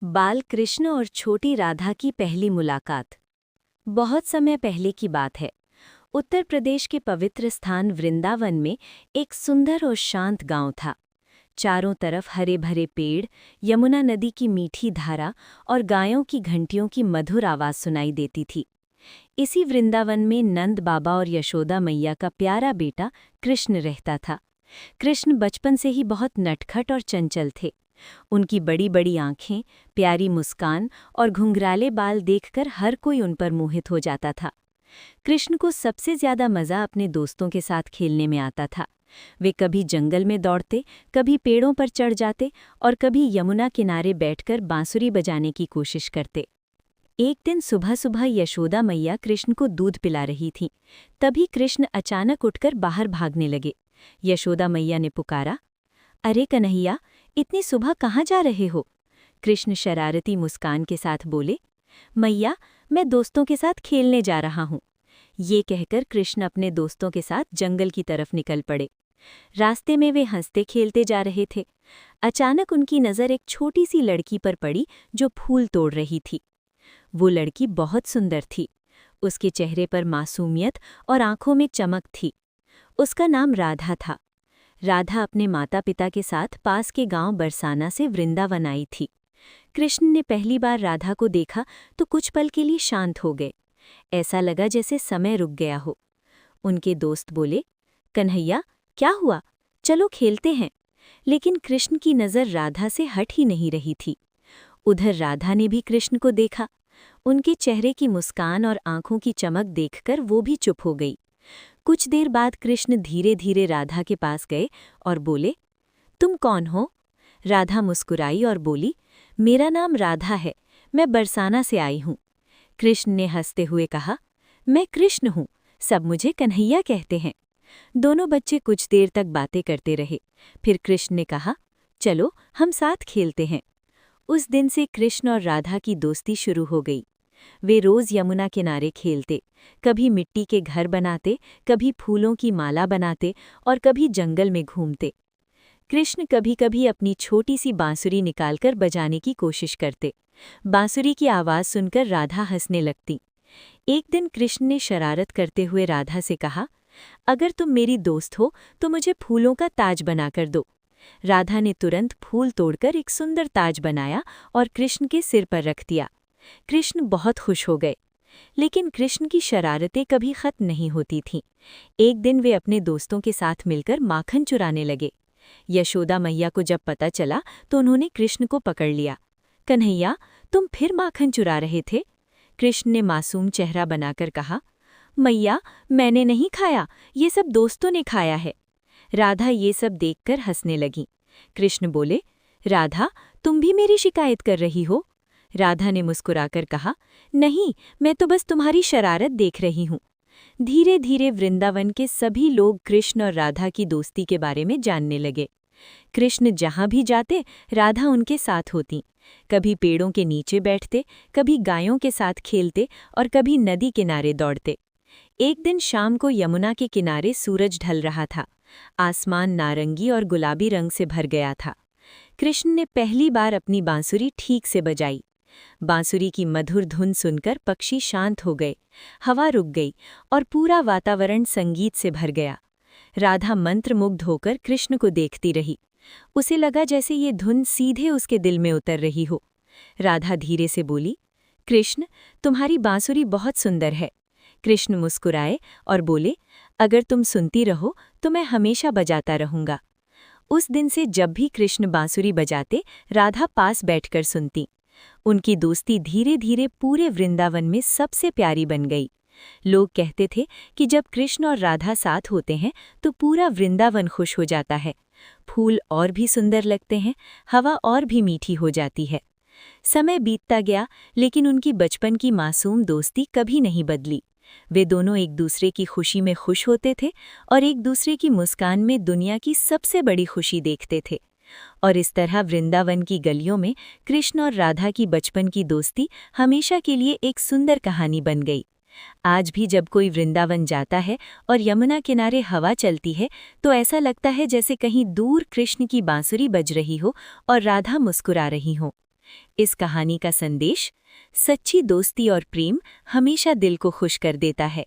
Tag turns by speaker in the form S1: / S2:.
S1: बाल कृष्ण और छोटी राधा की पहली मुलाकात। बहुत समय पहले की बात है। उत्तर प्रदेश के पवित्र स्थान वृंदावन में एक सुंदर और शांत गांव था। चारों तरफ हरे भरे पेड़, यमुना नदी की मीठी धारा और गायों की घंटियों की मधुर आवाज सुनाई देती थी। इसी वृंदावन में नंद बाबा और यशोदा मैया का प्यारा बेटा कृष्ण रहता था। कृष्ण बचपन से ही बहुत नटखट और चंचल थे। उनकी बड़ी बड़ी आंखें, प्यारी मुस्कान और घुंघराले बाल देखकर हर कोई उन पर मोहित हो जाता था। कृष्ण को सबसे ज्यादा मजा अपने दोस्तों के साथ खेलने में आता था। वे कभी जंगल में दौड़ते, कभी पेड़ों पर चढ़ जाते और कभी यमुना किनारे बैठकर बांसुरी बजाने की कोशिश करते। एक दिन सुबह सुबह यशोदा मैया कृष्ण को दूध पिला रही थीं। तभी कृष्ण अचानक उठकर बाहर भागने लगे। यशोदा मैया ने पुकारा, अरे कन्हैया, इतनी सुबह कहाँ जा रहे हो? कृष्ण शरारती मुस्कान के साथ बोले, मैया, मैं दोस्तों के साथ खेलने जा रहा हूँ। ये कहकर कृष्ण अपने दोस्तों के साथ जंगल की तरफ निकल पड़े। रास्ते में वे हंसते खेलते जा रहे थे। अचानक उनकी नज़र एक छोटी सी लड़की पर पड़ी जो फूल तोड़ रही थी। वो लड़की बहुत सुंदर थी। उसके चेहरे पर मासूमियत और आंखों में चमक थी। उसका नाम राधा था। राधा अपने माता पिता के साथ पास के गांव बरसाना से वृंदावन आई थी। कृष्ण ने पहली बार राधा को देखा तो कुछ पल के लिए शांत हो गए। ऐसा लगा जैसे समय रुक गया हो। उनके दोस्त बोले, कन्हैया, क्या हुआ? चलो खेलते हैं। लेकिन कृष्ण की नज़र राधा से हट ही नहीं रही थी। उधर राधा ने भी कृष्ण को देखा। उनके चेहरे की मुस्कान और आंखों की चमक देखकर वो भी चुप हो गई। कुछ देर बाद कृष्ण धीरे धीरे राधा के पास गए और बोले, तुम कौन हो? राधा मुस्कुराई और बोली, मेरा नाम राधा है, मैं बरसाना से आई हूँ। कृष्ण ने हंसते हुए कहा, मैं कृष्ण हूँ, सब मुझे कन्हैया कहते हैं। दोनों बच्चे कुछ देर तक बातें करते रहे। फिर कृष्ण ने कहा, चलो हम साथ खेलते हैं। उस दिन से कृष्ण और राधा की दोस्ती शुरू हो गई। वे रोज यमुना किनारे खेलते, कभी मिट्टी के घर बनाते, कभी फूलों की माला बनाते और कभी जंगल में घूमते। कृष्ण कभी कभी अपनी छोटी सी बांसुरी निकालकर बजाने की कोशिश करते। बांसुरी की आवाज़ सुनकर राधा हंसने लगती। एक दिन कृष्ण ने शरारत करते हुए राधा से कहा, अगर तुम मेरी दोस्त हो तो मुझे फूलों का ताज बनाकर दो। राधा ने तुरंत फूल तोड़कर एक सुंदर ताज बनाया और कृष्ण के सिर पर रख दिया। कृष्ण बहुत खुश हो गए। लेकिन कृष्ण की शरारतें कभी खत्म नहीं होती थीं। एक दिन वे अपने दोस्तों के साथ मिलकर माखन चुराने लगे। यशोदा मैया को जब पता चला तो उन्होंने कृष्ण को पकड़ लिया। कन्हैया, तुम फिर माखन चुरा रहे थे? कृष्ण ने मासूम चेहरा बनाकर कहा, मैया, मैंने नहीं खाया, ये सब दोस्तों ने खाया है। राधा ये सब देखकर हंसने लगी। कृष्ण बोले, राधा, तुम भी मेरी शिकायत कर रही हो? राधा ने मुस्कुराकर कहा, नहीं, मैं तो बस तुम्हारी शरारत देख रही हूँ। धीरे धीरे वृंदावन के सभी लोग कृष्ण और राधा की दोस्ती के बारे में जानने लगे। कृष्ण जहाँ भी जाते, राधा उनके साथ होती। कभी पेड़ों के नीचे बैठते, कभी गायों के साथ खेलते और कभी नदी किनारे दौड़ते। एक दिन शाम को यमुना के किनारे सूरज ढल रहा था। आसमान नारंगी और गुलाबी रंग से भर गया था। कृष्ण ने पहली बार अपनी बांसुरी ठीक से बजाई। बांसुरी की मधुर धुन सुनकर पक्षी शांत हो गए, हवा रुक गई और पूरा वातावरण संगीत से भर गया। राधा मंत्रमुग्ध होकर कृष्ण को देखती रही। उसे लगा जैसे ये धुन सीधे उसके दिल में उतर रही हो। राधा धीरे से बोली, कृष्ण, तुम्हारी बांसुरी बहुत सुंदर है। कृष्ण मुस्कुराए और बोले, अगर तुम सुनती रहो तो मैं हमेशा बजाता रहूंगा। उस दिन से जब भी कृष्ण बांसुरी बजाते, राधा पास बैठकर सुनती। उनकी दोस्ती धीरे धीरे पूरे वृंदावन में सबसे प्यारी बन गई। लोग कहते थे कि जब कृष्ण और राधा साथ होते हैं तो पूरा वृंदावन खुश हो जाता है। फूल और भी सुंदर लगते हैं, हवा और भी मीठी हो जाती है। समय बीतता गया, लेकिन उनकी बचपन की मासूम दोस्ती कभी नहीं बदली। वे दोनों एक दूसरे की खुशी में खुश होते थे और एक दूसरे की मुस्कान में दुनिया की सबसे बड़ी खुशी देखते थे। और इस तरह वृंदावन की गलियों में कृष्ण और राधा की बचपन की दोस्ती हमेशा के लिए एक सुंदर कहानी बन गई। आज भी जब कोई वृंदावन जाता है और यमुना किनारे हवा चलती है तो ऐसा लगता है जैसे कहीं दूर कृष्ण की बांसुरी बज रही हो और राधा मुस्कुरा रही हो। इस कहानी का संदेश: सच्ची दोस्ती और प्रेम हमेशा दिल को खुश कर देता है।